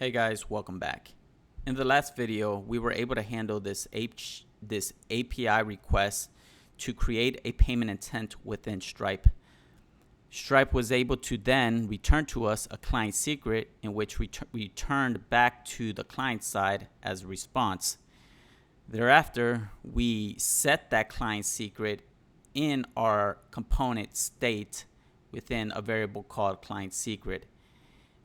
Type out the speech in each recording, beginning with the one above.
Hey guys, welcome back. In the last video, we were able to handle this API request to create a payment intent within Stripe. Stripe was able to then return to us a client secret in which we returned back to the client side as a response. Thereafter, we set that client secret in our component state within a variable called client secret.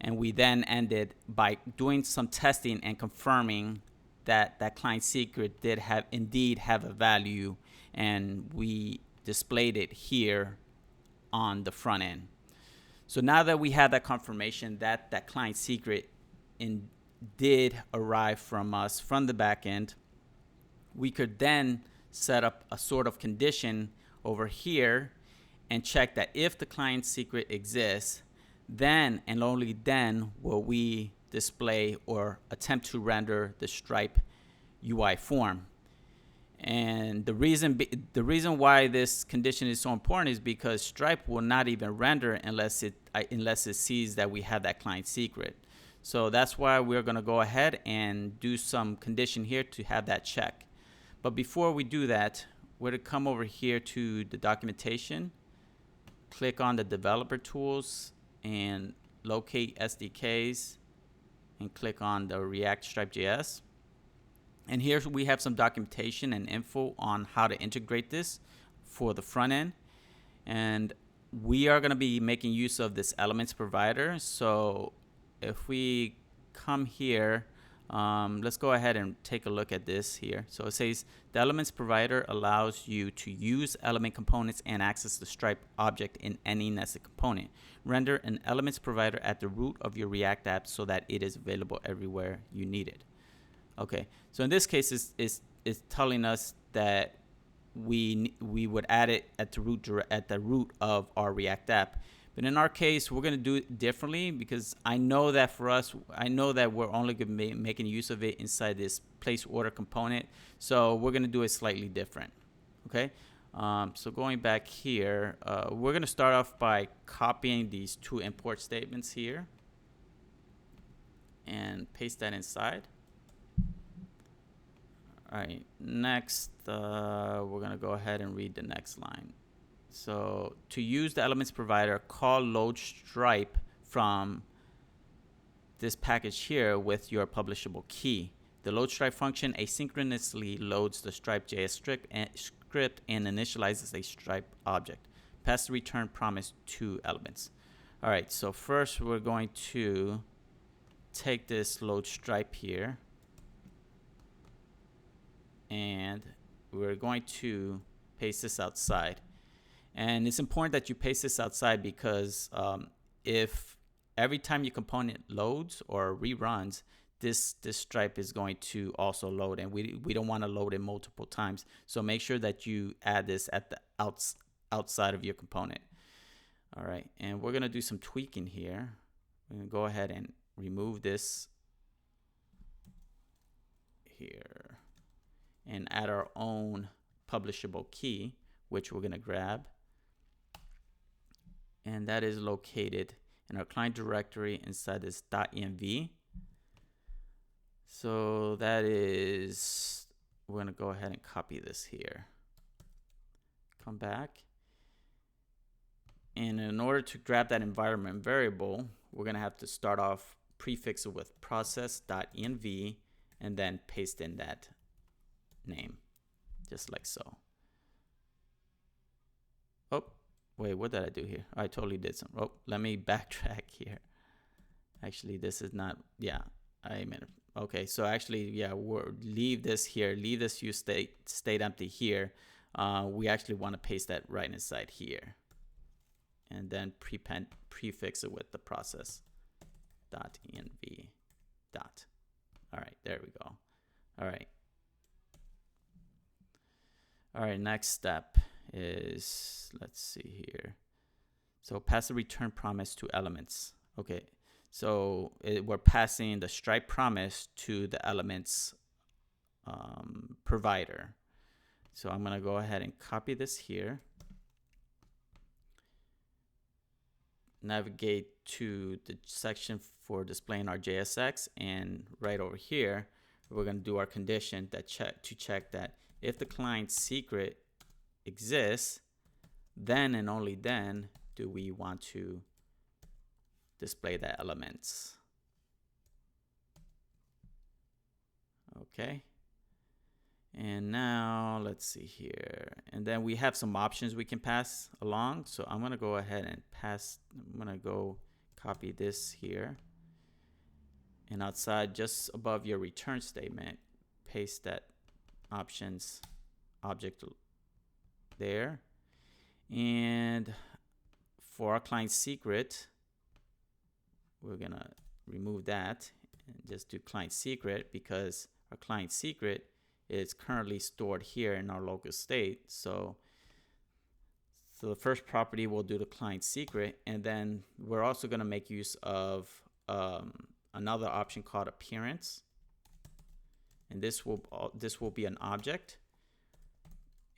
And we then ended by doing some testing and confirming that that client secret did indeed have a value, and we displayed it here on the front end. So now that we have that confirmation that that client secret did arrive from us from the back end, we could then set up a sort of condition over here and check that if the client secret exists, then and only then will we display or attempt to render the Stripe UI form. And the reason why this condition is so important is because Stripe will not even render unless it sees that we have that client secret. So that's why we're going to go ahead and do some condition here to have that check. But before we do that, we're going to come over here to the documentation, click on the developer tools, and locate SDKs and click on the React Stripe.js. And here we have some documentation and info on how to integrate this for the front end. And we are going to be making use of this elements provider. So if we come here, let's go ahead and take a look at this here. So it says the elements provider allows you to use element components and access the Stripe object in any nested component. Render an elements provider at the root of your React app so that it is available everywhere you need it. Okay, so in this case, it's telling us that we would add it at the root of our React app. But in our case, we're going to do it differently because I know that for us, I know that we're only going to be making use of it inside this place order component. So we're going to do it slightly different. Okay. So going back here, we're going to start off by copying these two import statements here and paste that inside. All right. Next, we're going to go ahead and read the next line. So to use the elements provider, call load Stripe from this package here with your publishable key. The load Stripe function asynchronously loads the Stripe.js script and initializes a Stripe object. Pass the return promise to elements. All right, so first we're going to take this load Stripe here, and we're going to paste this outside. And it's important that you paste this outside because if every time your component loads or reruns, this Stripe is going to also load, and we don't want to load it multiple times. So make sure that you add this at the outside of your component. All right, and we're going to do some tweaking here. We're going to go ahead and remove this here and add our own publishable key, which we're going to grab. And that is located in our client directory inside this .env. So that is, we're going to go ahead and copy this here. Come back. And in order to grab that environment variable, we're going to have to start off, prefix it with process.env, and then paste in that name, just like so. Oh. Wait, what did I do here? I totally did some. Oh, let me backtrack here. Actually, this is not. Yeah, I meant. Okay, so actually, yeah, leave this here. Leave this use state empty here. We actually want to paste that right inside here, and then prefix it with the process.env. All right, there we go. All right. All right, next step is, let's see here. So pass the return promise to elements. Okay, so we're passing the Stripe promise to the elements provider. So I'm going to go ahead and copy this here. navigate to the section for displaying our JSX, and right over here, we're going to do our condition that check that if the client secret exists, then and only then do we want to display the elements. Okay. And now let's see here. And then we have some options we can pass along. So I'm going to go ahead and I'm going to go copy this here. And outside, just above your return statement, paste that options object there. And for our client secret, we're going to remove that and just do client secret, because our client secret is currently stored here in our local state. So the first property will do the client secret, and then we're also going to make use of another option called appearance, and this will be an object,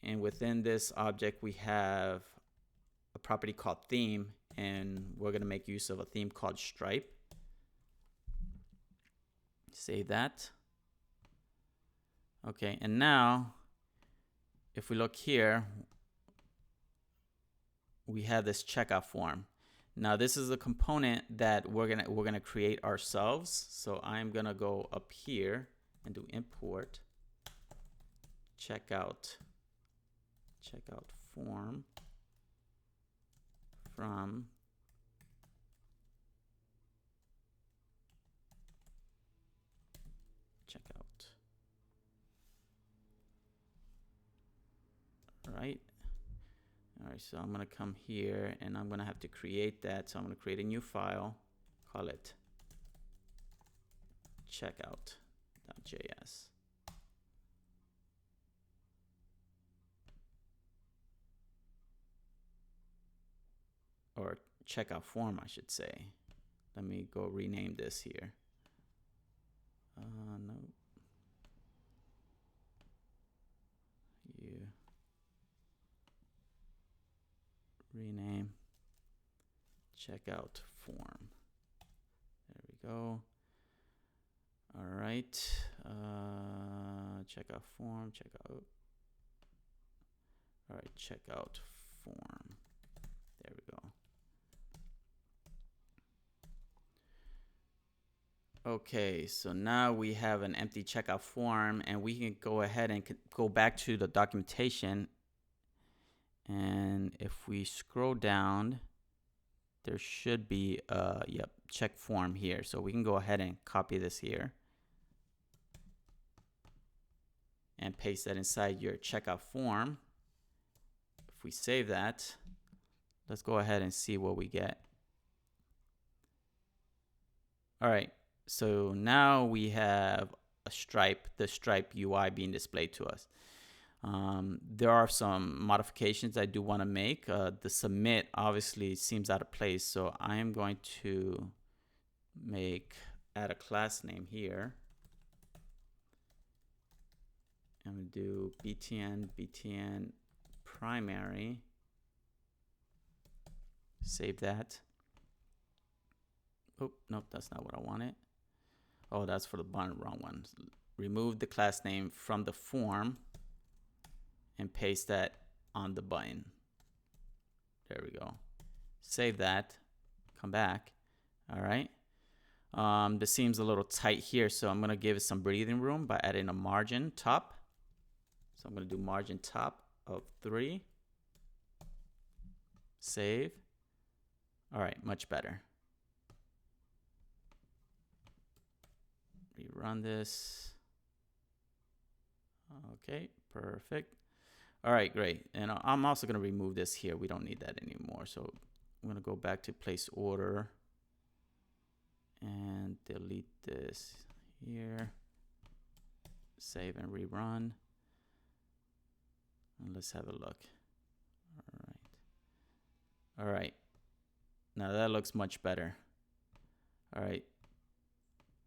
and within this object we have a property called theme, and we're going to make use of a theme called Stripe. Save that. Okay, and now if we look here, we have this checkout form. Now this is a component that we're gonna create ourselves. So I'm gonna go up here and do import checkout form from checkout. Right. All right, so I'm going to come here and I'm going to have to create that. So I'm going to create a new file, call it checkout.js. Or checkout form, I should say. Let me go rename this here. No. You rename checkout form. There we go. All right. Checkout form, checkout. All right, checkout form. There we go. Okay, so now we have an empty checkout form, and we can go ahead and go back to the documentation. And if we scroll down, there should be a check form here. So we can go ahead and copy this here and paste that inside your checkout form. If we save that, let's go ahead and see what we get. All right, so now we have the Stripe UI being displayed to us. There are some modifications I do want to make. The submit obviously seems out of place, so I am going to add a class name here. I'm going to do btn primary. Save that. Oh, nope, that's not what I wanted. Oh, that's for the wrong one. Remove the class name from the form and paste that on the button. There we go. Save that. Come back. All right. This seems a little tight here, so I'm going to give it some breathing room by adding a margin top. So I'm going to do margin top of 3. Save. All right, much better. Rerun this. Okay, perfect. All right, great. And I'm also going to remove this here. We don't need that anymore. So I'm going to go back to place order and delete this here. Save and rerun. And let's have a look. All right. All right. Now that looks much better. All right.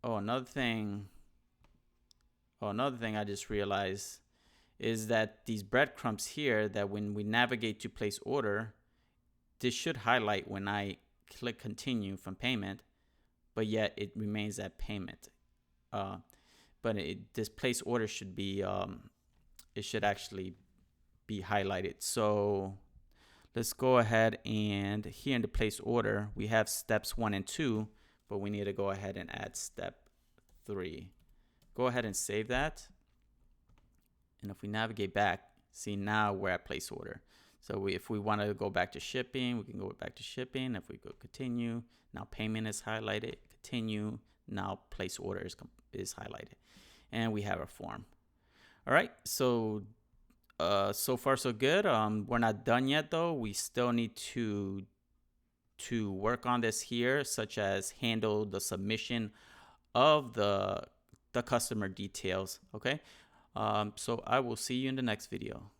Oh, another thing I just realized is that these breadcrumbs here, that when we navigate to place order, this should highlight when I click continue from payment, but yet it remains at payment. But this place order should be, it should actually be highlighted. So let's go ahead, and here in the place order, we have steps 1 and 2, but we need to go ahead and add step 3. Go ahead and save that. And if we navigate back, see, now we're at place order. So if we want to go back to shipping, we can go back to shipping. If we go continue, now payment is highlighted. Continue, now place order is highlighted. And we have our form. All right, so so far so good. We're not done yet though. We still need to work on this here, such as handle the submission of the customer details. Okay, so I will see you in the next video.